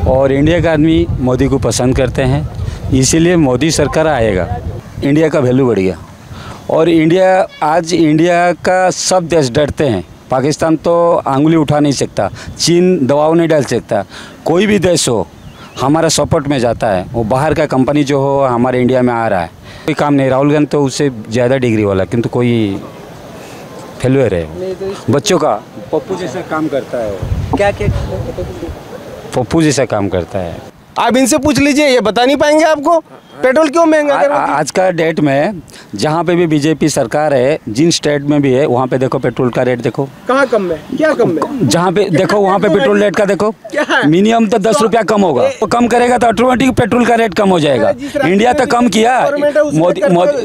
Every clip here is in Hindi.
और इंडिया का आदमी मोदी को पसंद करते हैं, इसीलिए मोदी सरकार आएगा। इंडिया का वैल्यू बढ़ गया और इंडिया का सब देश डरते हैं। पाकिस्तान तो आंगुली उठा नहीं सकता, चीन दबाव नहीं डाल सकता, कोई भी देश हो हमारा सपोर्ट में जाता है। वो बाहर का कंपनी जो हो हमारे इंडिया में आ रहा है, कोई काम नहीं। राहुल गांधी तो उससे ज़्यादा डिग्री वाला, किंतु कोई फेलुअर है। बच्चों का पप्पू जैसा काम करता है। क्या पप्पू जैसा काम करता है। आप इनसे पूछ लीजिए, ये बता नहीं पाएंगे आपको पेट्रोल क्यों महंगा कर रहा है। आज का डेट में जहाँ पे भी बीजेपी सरकार है, जिन स्टेट में भी है, वहाँ पे देखो पेट्रोल का रेट देखो कहाँ कम है, क्या कम है। जहाँ पे देखो वहाँ पे पेट्रोल रेट का देखो मिनिमम तो 10 रुपया कम होगा। वो कम करेगा तो ऑटोमेटिक पेट्रोल का रेट कम हो जाएगा। इंडिया तो कम किया, मोदी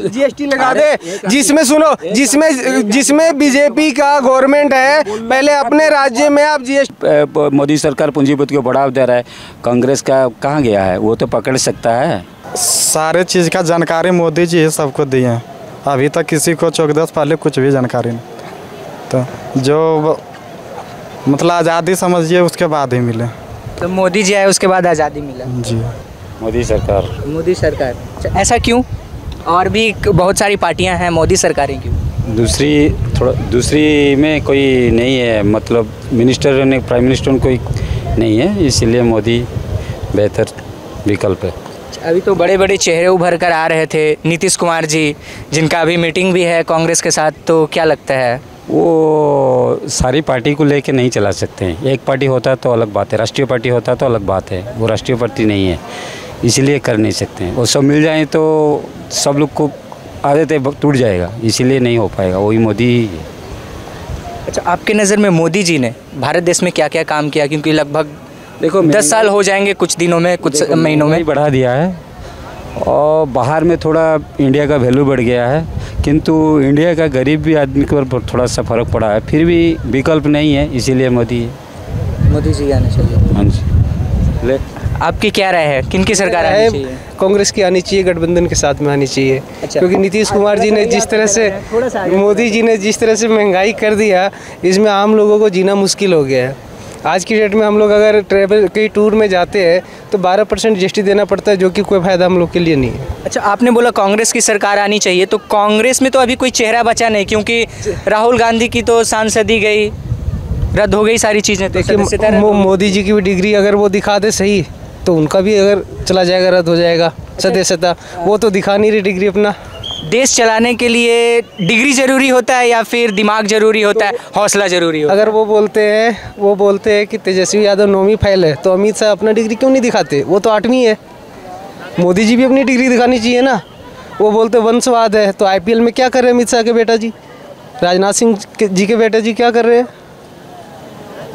जीएसटी लगा दे। जिसमें सुनो, जिसमें बीजेपी का गवर्नमेंट है, पहले अपने राज्य में आप जीएसटी। मोदी सरकार पूंजीपति को बढ़ावा दे रहा है, कांग्रेस का कहाँ गया है, वो तो पकड़ सकता है। सारे चीज़ का जानकारी मोदी जी सबको दिए हैं। अभी तक किसी को चौकदस पहले कुछ भी जानकारी नहीं, तो जो मतलब आज़ादी समझिए उसके बाद ही मिले। तो मोदी जी आए उसके बाद आज़ादी मिला। जी मोदी सरकार। ऐसा क्यों? और भी बहुत सारी पार्टियां हैं, मोदी सरकारें क्यों? दूसरी में कोई नहीं है, मतलब मिनिस्टर ने प्राइम मिनिस्टर कोई नहीं है, इसीलिए मोदी बेहतर विकल्प है। अभी तो बड़े बड़े चेहरे उभर कर आ रहे थे, नीतीश कुमार जी, जिनका अभी मीटिंग भी है कांग्रेस के साथ, तो क्या लगता है? वो सारी पार्टी को लेके नहीं चला सकते हैं। एक पार्टी होता तो अलग बात है, राष्ट्रीय पार्टी होता तो अलग बात है। वो राष्ट्रीय पार्टी नहीं है, इसीलिए कर नहीं सकते हैं। वो सब मिल जाए तो सब लोग को आदत टूट जाएगा, इसीलिए नहीं हो पाएगा। वही मोदी ही है। अच्छा, आपके नज़र में मोदी जी ने भारत देश में क्या क्या काम किया? क्योंकि लगभग देखो 10 साल हो जाएंगे कुछ दिनों में, कुछ महीनों में बढ़ा दिया है और बाहर में थोड़ा इंडिया का वैल्यू बढ़ गया है, किंतु इंडिया का गरीब भी आदमी के ऊपर थोड़ा सा फर्क पड़ा है। फिर भी विकल्प नहीं है, इसीलिए मोदी जी आने चाहिए। हाँ जी। आपकी क्या राय है, किनकी सरकार आनी चाहिए? कांग्रेस की आनी चाहिए, गठबंधन के साथ में आनी चाहिए। अच्छा। क्योंकि नीतीश कुमार जी ने जिस तरह से, मोदी जी ने जिस तरह से महंगाई कर दिया, इसमें आम लोगों को जीना मुश्किल हो गया है। आज की डेट में हम लोग अगर ट्रैवल कहीं टूर में जाते हैं तो 12% जीएसटी देना पड़ता है, जो कि कोई फ़ायदा हम लोग के लिए नहीं है। अच्छा, आपने बोला कांग्रेस की सरकार आनी चाहिए, तो कांग्रेस में तो अभी कोई चेहरा बचा नहीं, क्योंकि राहुल गांधी की तो सांसदी गई, रद्द हो गई सारी चीज़ें। तो मोदी जी की भी डिग्री अगर वो दिखा दे सही, तो उनका भी अगर चला जाएगा, रद्द हो जाएगा सदस्यता। वो तो दिखा नहीं रही डिग्री अपना। देश चलाने के लिए डिग्री जरूरी होता है या फिर दिमाग जरूरी होता है, हौसला जरूरी होता है? अगर वो बोलते हैं कि तेजस्वी यादव 9वीं फेल है, तो अमित शाह अपना डिग्री क्यों नहीं दिखाते? वो तो 8वीं है। मोदी जी भी अपनी डिग्री दिखानी चाहिए ना। वो बोलते वंशवाद है, तो IPL में क्या कर रहे हैं अमित शाह के बेटा जी, राजनाथ सिंह जी के बेटा जी क्या कर रहे हैं?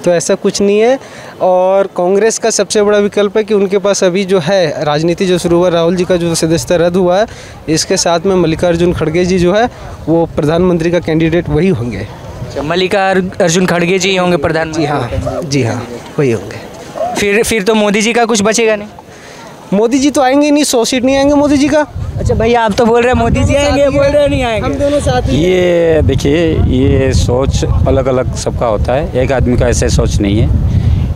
तो ऐसा कुछ नहीं है। और कांग्रेस का सबसे बड़ा विकल्प है कि उनके पास अभी जो है राजनीति जो शुरू हुआ, राहुल जी का जो सदस्यता रद्द हुआ है, इसके साथ में मल्लिकार्जुन खड़गे जी जो है वो प्रधानमंत्री का कैंडिडेट वही होंगे। अच्छा, मल्लिकार्जुन खड़गे जी होंगे प्रधानमंत्री? जी हाँ, वही होंगे। फिर तो मोदी जी का कुछ बचेगा नहीं। मोदी जी तो आएंगे नहीं, 100 सीट नहीं आएंगे मोदी जी का। अच्छा भैया, आप तो बोल रहे हैं मोदी जी आएंगे, बोल रहे नहीं आएंगे। हम दोनों साथ ही। ये देखिए, ये सोच अलग अलग सबका होता है, एक आदमी का ऐसे सोच नहीं है।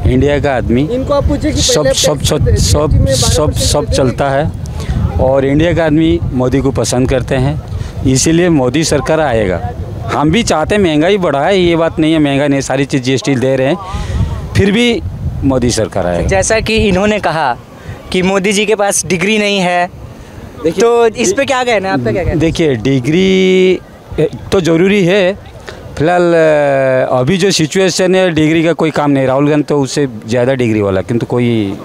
इंडिया का आदमी इनको आप पूछिए कि सब चलता है और इंडिया का आदमी मोदी को पसंद करते हैं, इसीलिए मोदी सरकार आएगा। हम भी चाहते हैं महंगाई बढ़ाए, ये बात नहीं है महंगा नहीं, सारी चीज़ जीएसटी दे रहे हैं, फिर भी मोदी सरकार आएगा। जैसा कि इन्होंने कहा कि मोदी जी के पास डिग्री नहीं है, तो इस पे क्या कहना है आपका? क्या कहना है? देखिए, डिग्री तो ज़रूरी है, फिलहाल अभी जो सिचुएशन है डिग्री का कोई काम नहीं। राहुल गांधी तो उससे ज़्यादा डिग्री वाला, किंतु कोई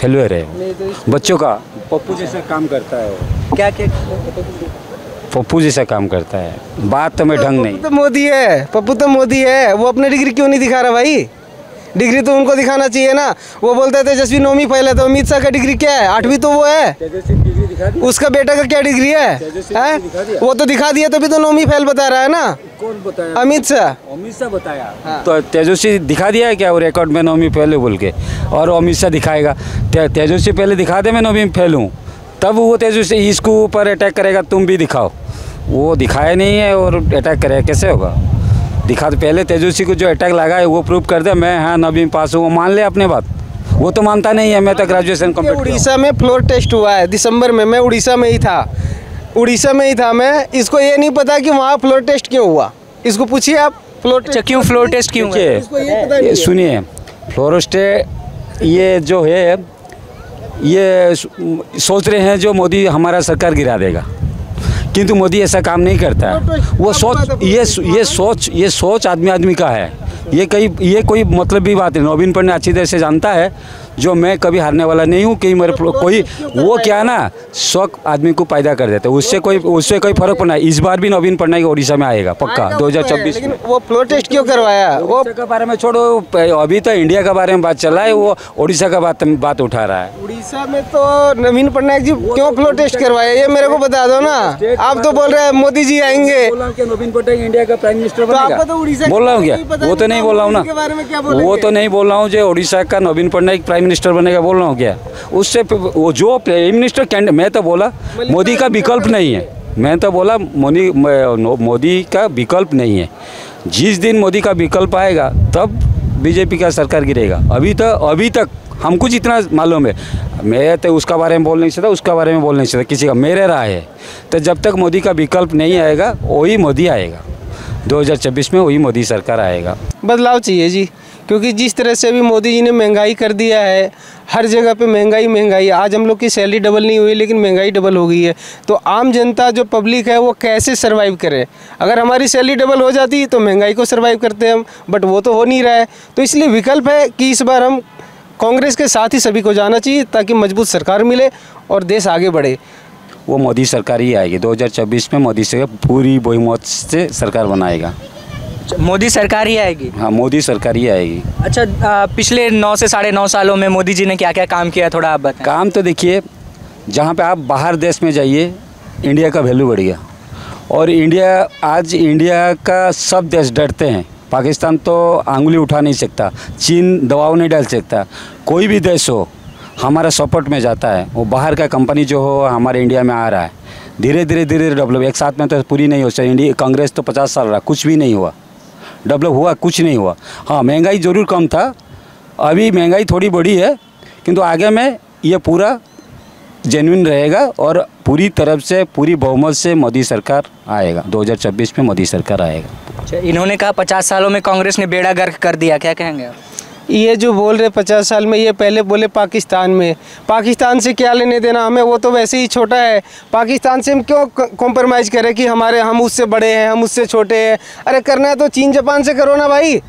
फेलुअर है। बच्चों का पप्पू जैसा काम करता है। क्या पप्पू जैसा काम करता है, बात तो में ढंग नहीं। पप्पू तो मोदी है, वो अपने डिग्री क्यों नहीं दिखा रहा भाई? डिग्री तो उनको दिखाना चाहिए ना। वो बोलते थे तेजस्वी 9वीं फेल है, तो अमित शाह का डिग्री क्या है? 8वीं तो वो है। उसका बेटा का क्या डिग्री है? वो तो दिखा दिया, तभी तो 9वीं फेल बता रहा है ना। कौन बताया? अमित शाह बताया। हाँ। तो तेजस्वी दिखा दिया है क्या वो रिकॉर्ड में 9वीं फेल है बोल के? और अमित शाह दिखाएगा। तेजस्वी पहले दिखा दे मैं 9वीं फेल हूँ, तब वो तेजस्वी इसको ऊपर अटैक करेगा, तुम भी दिखाओ। वो दिखाया नहीं है और अटैक करेगा, कैसे होगा? दिखा तो पहले तेजस्वी को जो अटैक लगा है वो प्रूव कर दे, मैं हाँ 9वीं पास हूँ, वो मान ले अपने बात, वो तो मानता नहीं है। मैं तो ग्रेजुएशन कंप्लीट किया उड़ीसा में फ्लोर टेस्ट हुआ है दिसंबर में, मैं उड़ीसा में ही था, मैं। इसको ये नहीं पता कि वहाँ फ्लोर टेस्ट क्यों हुआ, इसको पूछिए आप। फ्लोर अच्छा, क्यों फ्लोर टेस्ट क्यों हुआ? इसको ये पता नहीं है। सुनिए, फ्लोर टेस्ट ये जो है, ये सोच रहे हैं जो मोदी हमारा सरकार गिरा देगा, किंतु मोदी ऐसा काम नहीं करता है। वो सोच ये सोच आदमी का है। ये कोई मतलब भी बात नहीं। नवीन पटनायक अच्छी तरह से जानता है जो मैं कभी हारने वाला नहीं हूँ कि मेरे कोई वो क्या ना शौक आदमी को पैदा कर देते हैं, उससे कोई फर्क पड़ना है। इस बार भी नवीन पटनायक उड़ीसा में आएगा पक्का 2024 में। वो फ्लोर टेस्ट क्यों करवाया? वो उड़ीसा के बारे में छोड़ो, अभी तो इंडिया के बारे में बात चल रहा है, वो उड़ीसा का बात उठा रहा है। उड़ीसा में तो नवीन पटनायक जी क्यों फ्लोर टेस्ट करवाया, ये मेरे को बता दो ना। आप तो बोल रहे हैं मोदी जी आएंगे, नवीन पटनायक इंडिया का प्राइम मिनिस्टर तो आपको तो उड़ीसा बोल रहा हूँ क्या? वो तो नहीं बोल रहा हूँ ना, वो तो नहीं बोल रहा हूँ जो उड़ीसा का नवीन पटनायक प्राइम मिनिस्टर बनेगा बोल रहा हूँ क्या? उससे वो जो प्राइम मिनिस्टर कैंडिडेट, मैं तो बोला मोदी का विकल्प नहीं है। मैं तो बोला मोदी का विकल्प नहीं है। जिस दिन मोदी का विकल्प आएगा तब बीजेपी का सरकार गिरेगा। अभी तक हमको जितना मालूम है, मैं तो उसका बारे में बोल नहीं सकता, उसका बारे में बोल नहीं सकता किसी का, मेरे राय है। तो जब तक मोदी का विकल्प नहीं आएगा वही मोदी आएगा, 2024 में वही मोदी सरकार आएगा। बदलाव चाहिए जी, क्योंकि जिस तरह से अभी मोदी जी ने महंगाई कर दिया है, हर जगह पे महंगाई। आज हम लोग की सैलरी डबल नहीं हुई लेकिन महंगाई डबल हो गई है। तो आम जनता जो पब्लिक है वो कैसे सर्वाइव करे? अगर हमारी सैलरी डबल हो जाती तो महंगाई को सर्वाइव करते हम, बट वो तो हो नहीं रहा है। तो इसलिए विकल्प है कि इस बार हम कांग्रेस के साथ ही सभी को जाना चाहिए ताकि मजबूत सरकार मिले और देश आगे बढ़े। वो मोदी सरकार ही आएगी 2024 में। मोदी से पूरी बहुमत से सरकार बनाएगा। मोदी सरकार ही आएगी? हाँ, मोदी सरकार ही आएगी। अच्छा, पिछले 9 से 9.5 सालों में मोदी जी ने क्या क्या काम किया, थोड़ा आप बताएं। काम तो देखिए, जहाँ पे आप बाहर देश में जाइए इंडिया का वैल्यू बढ़ गया। और आज इंडिया का सब देश डरते हैं। पाकिस्तान तो आंगुली उठा नहीं सकता, चीन दबाव नहीं डाल सकता, कोई भी देश हो हमारा सपोर्ट में जाता है। वो बाहर का कंपनी जो हो हमारे इंडिया में आ रहा है, धीरे धीरे डेवलप। एक साथ में तो पूरी नहीं हो सकती। इंडिया कांग्रेस तो 50 साल रहा, कुछ भी नहीं हुआ, डेवलप हुआ कुछ नहीं हुआ। हाँ, महंगाई ज़रूर कम था, अभी महंगाई थोड़ी बढ़ी है, किंतु आगे में ये पूरा जेन्युइन रहेगा और पूरी तरफ से पूरी बहुमत से मोदी सरकार आएगा। 2024 में मोदी सरकार आएगा। अच्छा, इन्होंने कहा 50 सालों में कांग्रेस ने बेड़ा गर्क कर दिया, क्या कहेंगे आप? ये जो बोल रहे 50 साल में, ये पहले बोले पाकिस्तान में। पाकिस्तान से क्या लेने देना हमें, वो तो वैसे ही छोटा है। पाकिस्तान से हम क्यों कॉम्प्रोमाइज़ करें कि हम उससे बड़े हैं, हम उससे छोटे हैं? अरे करना है तो चीन जापान से करो ना भाई,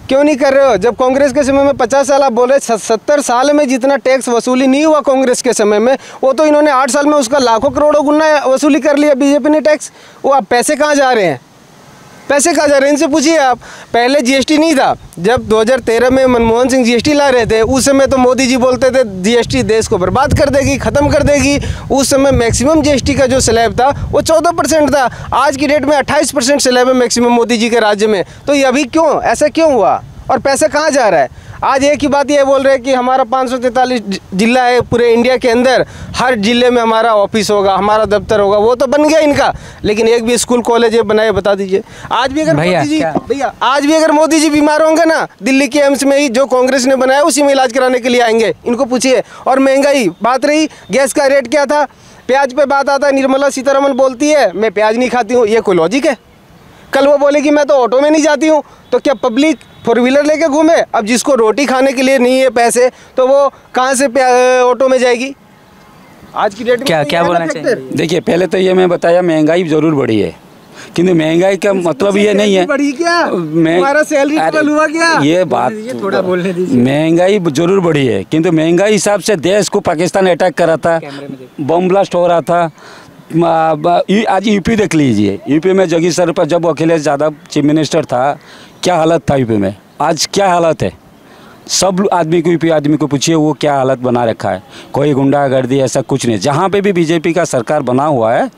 क्यों नहीं कर रहे हो? जब कांग्रेस के समय में 50 साल आप बोल रहे, 70 साल में जितना टैक्स वसूली नहीं हुआ कांग्रेस के समय में, वो तो इन्होंने 8 साल में उसका लाखों करोड़ों गुना वसूली कर लिया बीजेपी ने टैक्स। वो अब पैसे कहाँ जा रहे हैं? पैसे कहाँ जा रहे हैं इनसे पूछिए आप। पहले जीएसटी नहीं था, जब 2013 में मनमोहन सिंह जीएसटी ला रहे थे उस समय तो मोदी जी बोलते थे जीएसटी देश को बर्बाद कर देगी, ख़त्म कर देगी। उस समय मैक्सिमम जीएसटी का जो स्लैब था वो 14% था। आज की डेट में 28% स्लैब है मैक्सिमम मोदी जी के राज्य में। तो ये अभी क्यों ऐसा क्यों हुआ और पैसा कहाँ जा रहा है? आज एक ही बात ये बोल रहे हैं कि हमारा 543 जिला है पूरे इंडिया के अंदर, हर जिले में हमारा ऑफिस होगा, हमारा दफ्तर होगा। वो तो बन गया इनका, लेकिन एक भी स्कूल कॉलेज है बनाए बता दीजिए। आज भी अगर मोदी जी बीमार होंगे ना, दिल्ली के एम्स में ही जो कांग्रेस ने बनाया उसी में इलाज कराने के लिए आएंगे, इनको पूछिए। और महंगाई बात रही, गैस का रेट क्या था, प्याज पे बात आता है, निर्मला सीतारमण बोलती है मैं प्याज नहीं खाती हूँ, ये कोई लॉजिक है? कल वो बोलेगी मैं तो ऑटो में नहीं जाती हूँ, तो क्या पब्लिक 4 व्हीलर लेके घूमे? अब जिसको रोटी खाने के लिए नहीं है पैसे, तो वो कहाँ से ऑटो में जाएगी? आज की डेट में क्या बोलना चाहिए? देखिए, पहले तो ये मैं बताया महंगाई ज़रूर बढ़ी है, किंतु महंगाई का मतलब ये नहीं है बढ़ी क्या, हमारा सैलरी डबल हुआ क्या? ये बात थोड़ा बोलने दीजिए। महंगाई जरूर बढ़ी है, किंतु महंगाई हिसाब से देश को पाकिस्तान अटैक कर रहा था, बम ब्लास्ट हो रहा था। आज यूपी देख लीजिए, यूपी में जगदीश सर पर जब अखिलेश यादव चीफ मिनिस्टर था, क्या हालत था यूपी में, आज क्या हालत है? सब आदमी को, यूपी आदमी को पूछिए वो क्या हालत बना रखा है। कोई गुंडागर्दी ऐसा कुछ नहीं। जहाँ पे भी बीजेपी का सरकार बना हुआ है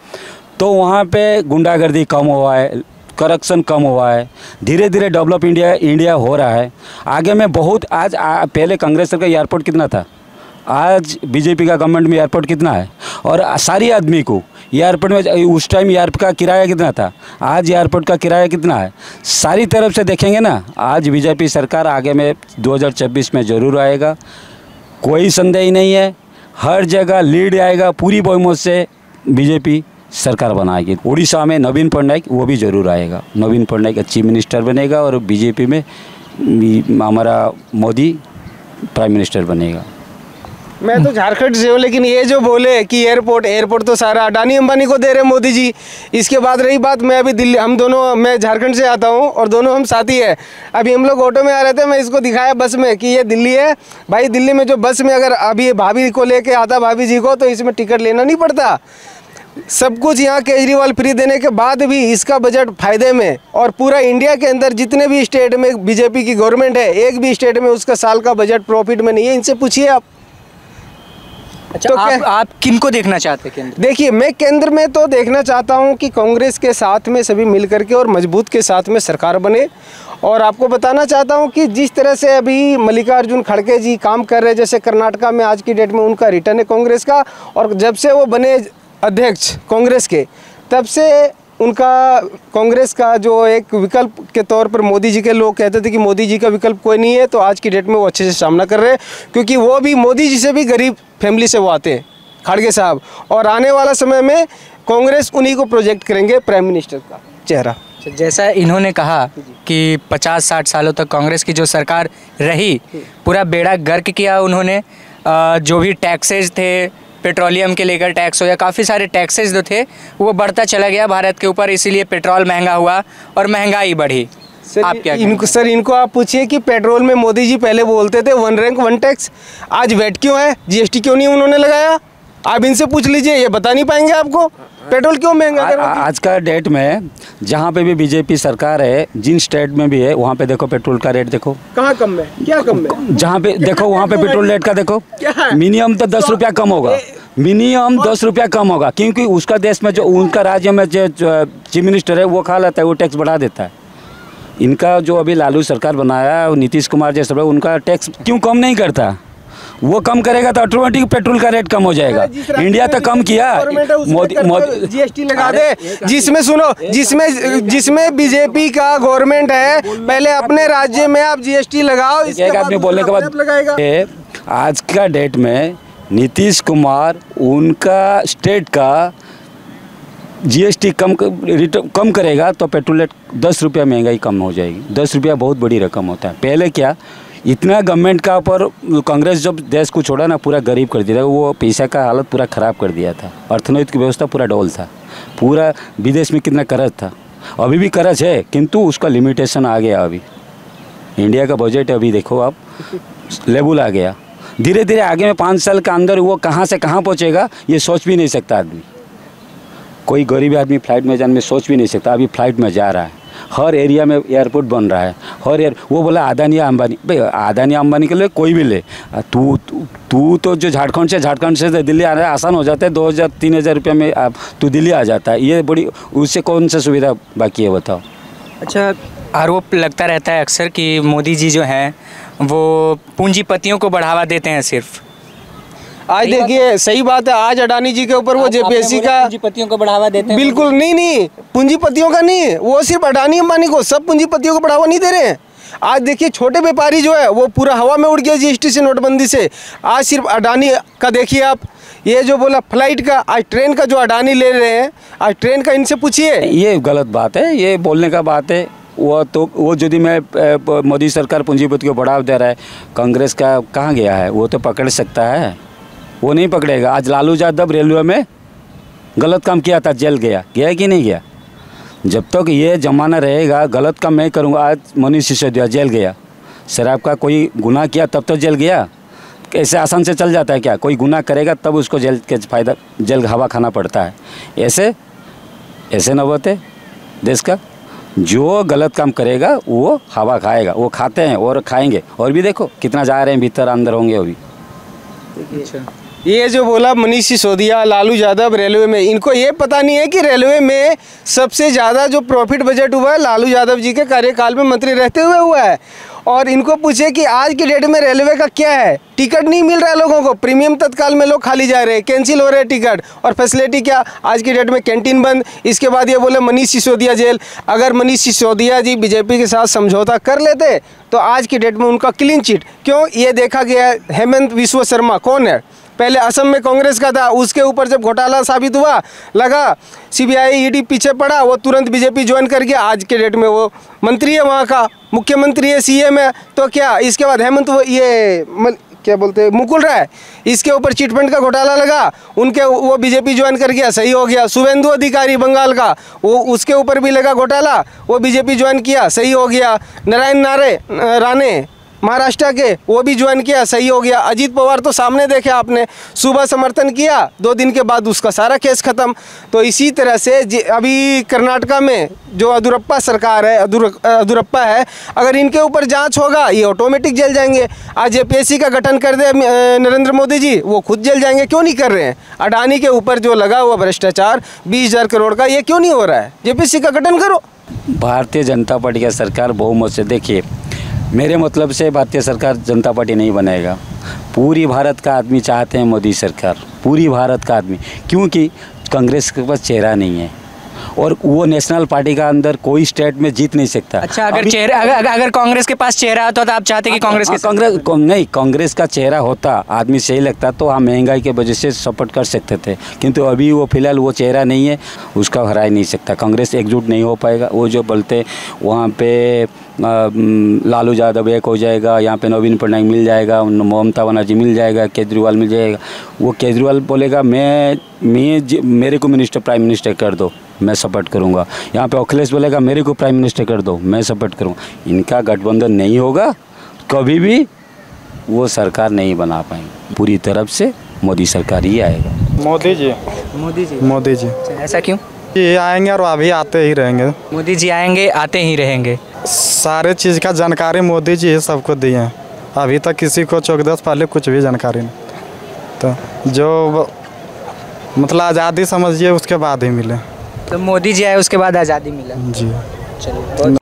तो वहाँ पे गुंडागर्दी कम हुआ है, करप्शन कम हुआ है, धीरे धीरे डेवलप इंडिया हो रहा है। आगे में बहुत आज पहले कांग्रेस का एयरपोर्ट कितना था, आज बीजेपी का गवर्नमेंट में एयरपोर्ट कितना है। और सारी आदमी को एयरपोर्ट में उस टाइम एयरपोर्ट का किराया कितना था, आज एयरपोर्ट का किराया कितना है। सारी तरफ से देखेंगे ना, आज बीजेपी सरकार आगे में 2026 में ज़रूर आएगा, कोई संदेह नहीं है। हर जगह लीड आएगा, पूरी बहुमत से बीजेपी सरकार बनाएगी। उड़ीसा में नवीन पटनायक वो भी ज़रूर आएगा, नवीन पटनायक चीफ मिनिस्टर बनेगा और बीजेपी में हमारा मोदी प्राइम मिनिस्टर बनेगा। मैं तो झारखंड से हूँ, लेकिन ये जो बोले कि एयरपोर्ट तो सारा अडानी अंबानी को दे रहे मोदी जी। इसके बाद रही बात, मैं अभी दिल्ली, हम दोनों, मैं झारखंड से आता हूँ और दोनों हम साथी है। अभी हम लोग ऑटो में आ रहे थे, मैं इसको दिखाया बस में कि ये दिल्ली है। भाई दिल्ली में जो बस में अगर अभी भाभी को लेके आता, भाभी जी को, तो इसमें टिकट लेना नहीं पड़ता। सब कुछ यहाँ केजरीवाल फ्री देने के बाद भी इसका बजट फायदे में, और पूरा इंडिया के अंदर जितने भी स्टेट में बीजेपी की गवर्नमेंट है, एक भी स्टेट में उसका साल का बजट प्रॉफिट में नहीं है। इनसे पूछिए आप। अच्छा, तो आप किनको देखना चाहते हैं केंद्र? देखिए, मैं केंद्र में तो देखना चाहता हूं कि कांग्रेस के साथ में सभी मिल करके और मजबूत के साथ में सरकार बने। और आपको बताना चाहता हूं कि जिस तरह से अभी मल्लिकार्जुन खड़गे जी काम कर रहे हैं, जैसे कर्नाटका में आज की डेट में उनका रिटर्न है कांग्रेस का, और जब से वो बने अध्यक्ष कांग्रेस के, तब से उनका कांग्रेस का जो एक विकल्प के तौर पर मोदी जी के लोग कहते थे कि मोदी जी का विकल्प कोई नहीं है, तो आज की डेट में वो अच्छे से सामना कर रहे हैं, क्योंकि वो भी मोदी जी से भी गरीब फैमिली से वो आते हैं, खड़गे साहब। और आने वाला समय में कांग्रेस उन्हीं को प्रोजेक्ट करेंगे प्राइम मिनिस्टर का चेहरा। जैसा इन्होंने कहा कि 50-60 सालों तक कांग्रेस की जो सरकार रही, पूरा बेड़ा गर्क किया उन्होंने। जो भी टैक्सेस थे, पेट्रोलियम के लेकर टैक्स हो या काफ़ी सारे टैक्सेस जो थे वो बढ़ता चला गया भारत के ऊपर, इसीलिए पेट्रोल महंगा हुआ और महंगाई बढ़ी। आप क्या इनको आप पूछिए कि पेट्रोल में मोदी जी पहले बोलते थे 1 रैंक 1 टैक्स, आज वैट क्यों है, जीएसटी क्यों नहीं उन्होंने लगाया? आप इनसे पूछ लीजिए, ये बता नहीं पाएंगे आपको पेट्रोल क्यों महंगा कर रहा है। आज का डेट में जहाँ पे भी बीजेपी सरकार है, जिन स्टेट में भी है, वहाँ पे देखो पेट्रोल का रेट देखो कहाँ कम है, क्या कम है। जहाँ पे देखो वहाँ पे पेट्रोल रेट का देखो, मिनिमम तो 10 रुपया कम होगा, मिनिमम 10 रुपया कम होगा, क्योंकि उसका देश में जो उनका राज्य में जो चीफ मिनिस्टर है वो खा लेता है, वो टैक्स बढ़ा देता है। इनका जो अभी लालू सरकार बनाया, नीतीश कुमार जैसे, उनका टैक्स क्यों कम नहीं करता? वो कम करेगा तो ऑटोमेटिक पेट्रोल का रेट कम हो जाएगा। इंडिया तो कम किया, मोदी जीएसटी लगा दे, जिसमें सुनो, जिसमें बीजेपी का गवर्नमेंट है, पहले अपने राज्य में आप जीएसटी लगाओ। एक आदमी बोलने के बाद आज का डेट में नीतीश कुमार उनका स्टेट का जीएसटी कम करेगा तो पेट्रोल रेट 10 रुपया महंगाई कम हो जाएगी। 10 रुपया बहुत बड़ी रकम होता है। पहले क्या इतना गवर्नमेंट का ऊपर कांग्रेस जब देश को छोड़ा ना, पूरा गरीब कर दिया, वो पैसा का हालत पूरा ख़राब कर दिया था, अर्थनैतिक व्यवस्था पूरा डॉल था, पूरा विदेश में कितना कर्ज था, अभी भी कर्ज है, किंतु उसका लिमिटेशन आ गया। अभी इंडिया का बजट अभी देखो आप, लेवल आ गया, धीरे धीरे आगे में 5 साल के अंदर वो कहाँ से कहाँ पहुँचेगा ये सोच भी नहीं सकता आदमी। कोई गरीब आदमी फ्लाइट में जाने में सोच भी नहीं सकता, अभी फ्लाइट में जा रहा है, हर एरिया में एयरपोर्ट बन रहा है, वो बोला अदानी अंबानी, भाई अदानी अंबानी के लिए कोई भी ले, तू तो जो झारखंड से दिल्ली आ रहा है, आसान हो जाता है, 2000-3000 रुपये में तू दिल्ली आ जाता है, ये बड़ी, उससे कौन सा सुविधा बाकी है बताओ। अच्छा, आरोप लगता रहता है अक्सर कि मोदी जी जो हैं वो पूंजीपतियों को बढ़ावा देते हैं सिर्फ। आज देखिए, सही बात है, आज अडानी जी के ऊपर वो जेपीएससी का पूंजीपतियों को बढ़ावा देते हैं। बिल्कुल नहीं, पूंजीपतियों का नहीं, वो सिर्फ अडानी अंबानी को, सब पूंजीपतियों को बढ़ावा नहीं दे रहे हैं। आज देखिए, छोटे व्यापारी जो है वो पूरा हवा में उड़ गया जीएसटी से, नोटबंदी से। आज सिर्फ अडानी का देखिए आप, ये जो बोला फ्लाइट का, आज ट्रेन का जो अडानी ले रहे हैं, आज ट्रेन का इनसे पूछिए। ये गलत बात है, ये बोलने का बात है। वो यदि मैं मोदी सरकार पूंजीपति को बढ़ावा दे रहा है, कांग्रेस का कहाँ गया है? वो तो पकड़ सकता है, वो नहीं पकड़ेगा। आज लालू यादव रेलवे में गलत काम किया था, जेल गया कि नहीं गया? जब तक ये जमाना रहेगा गलत काम मैं करूँगा। आज मनीष सिसोदिया जेल गया, शराब का कोई गुनाह किया तब तो जेल गया। ऐसे आसान से चल जाता है क्या? कोई गुनाह करेगा तब उसको जेल के फायदा, जेल हवा खाना पड़ता है। ऐसे नौबत है देश का। जो गलत काम करेगा वो हवा खाएगा, वो खाते हैं और खाएंगे। और भी देखो कितना जा रहे हैं भीतर, अंदर होंगे अभी। ये जो बोला मनीष सिसोदिया, लालू यादव रेलवे में, इनको ये पता नहीं है कि रेलवे में सबसे ज़्यादा जो प्रॉफिट बजट हुआ है लालू यादव जी के कार्यकाल में मंत्री रहते हुए हुआ है। और इनको पूछे कि आज की डेट में रेलवे का क्या है, टिकट नहीं मिल रहा है लोगों को, प्रीमियम तत्काल में लोग खाली जा रहे हैं, कैंसिल हो रहे हैं टिकट, और फैसिलिटी क्या आज की डेट में, कैंटीन बंद। इसके बाद ये बोले मनीष सिसोदिया जेल। अगर मनीष सिसोदिया जी बीजेपी के साथ समझौता कर लेते तो आज की डेट में उनका क्लीन चिट। क्यों ये देखा गया है, हेमंत विश्व शर्मा कौन है, पहले असम में कांग्रेस का था, उसके ऊपर जब घोटाला साबित हुआ, लगा सीबीआई ईडी पीछे पड़ा, वो तुरंत बीजेपी ज्वाइन कर गया। आज के डेट में वो मंत्री है, वहाँ का मुख्यमंत्री है, सीएम है। तो क्या इसके बाद हेमंत क्या बोलते हैं मुकुल राय, इसके ऊपर चिटफंड का घोटाला लगा, उनके वो बीजेपी ज्वाइन कर गया, सही हो गया। शुभेंदु अधिकारी बंगाल का, वो उसके ऊपर भी लगा घोटाला, वो बीजेपी ज्वाइन किया, सही हो गया। नारायण राणे महाराष्ट्र के, वो भी ज्वाइन किया, सही हो गया। अजीत पवार तो सामने देखे आपने, सुबह समर्थन किया, 2 दिन के बाद उसका सारा केस खत्म। तो इसी तरह से अभी कर्नाटका में जो येदियुरप्पा सरकार है, येदियुरप्पा है, अगर इनके ऊपर जांच होगा ये ऑटोमेटिक जेल जाएंगे। आज जेपीएससी का गठन कर दे नरेंद्र मोदी जी, वो खुद जेल जाएंगे। क्यों नहीं कर रहे हैं? अडानी के ऊपर जो लगा हुआ भ्रष्टाचार 20,000 करोड़ का, ये क्यों नहीं हो रहा है? जेपीएससी का गठन करो। भारतीय जनता पार्टी का सरकार बहुमत से, देखिए मेरे मतलब से भारतीय सरकार जनता पार्टी नहीं बनाएगा। पूरी भारत का आदमी चाहते हैं मोदी सरकार, पूरी भारत का आदमी, क्योंकि कांग्रेस के पास चेहरा नहीं है और वो नेशनल पार्टी का अंदर कोई स्टेट में जीत नहीं सकता। अच्छा, अगर कांग्रेस के पास चेहरा होता तो आप चाहते कि कांग्रेस कांग्रेस का चेहरा होता, आदमी सही लगता तो हम महंगाई के वजह से सपोर्ट कर सकते थे, किंतु अभी वो फिलहाल वो चेहरा नहीं है, उसका हरा ही नहीं सकता। कांग्रेस एकजुट नहीं हो पाएगा। वो जो बोलते वहाँ पे लालू यादव एक हो जाएगा, यहाँ पे नवीन पटनायक मिल जाएगा, ममता बनर्जी मिल जाएगा, केजरीवाल मिल जाएगा। वो केजरीवाल बोलेगा मेरे को प्राइम मिनिस्टर कर दो, मैं सपोर्ट करूँगा। यहाँ पे अखिलेश बोलेगा मेरे को प्राइम मिनिस्टर कर दो, मैं सपोर्ट करूँगा। इनका गठबंधन नहीं होगा, कभी भी वो सरकार नहीं बना पाएंगे। पूरी तरफ से मोदी सरकार ही आएगा। मोदी जी। ऐसा क्यों? ये आएंगे और अभी आते ही रहेंगे। मोदी जी आएंगे, आते ही रहेंगे। सारे चीज़ का जानकारी मोदी जी ही सबको दिए हैं। अभी तक किसी को 14 पहले कुछ भी जानकारी नहीं। तो जो मतलब आज़ादी समझिए उसके बाद ही मिले। तो मोदी जी आए उसके बाद आज़ादी मिला। जी। चलिए,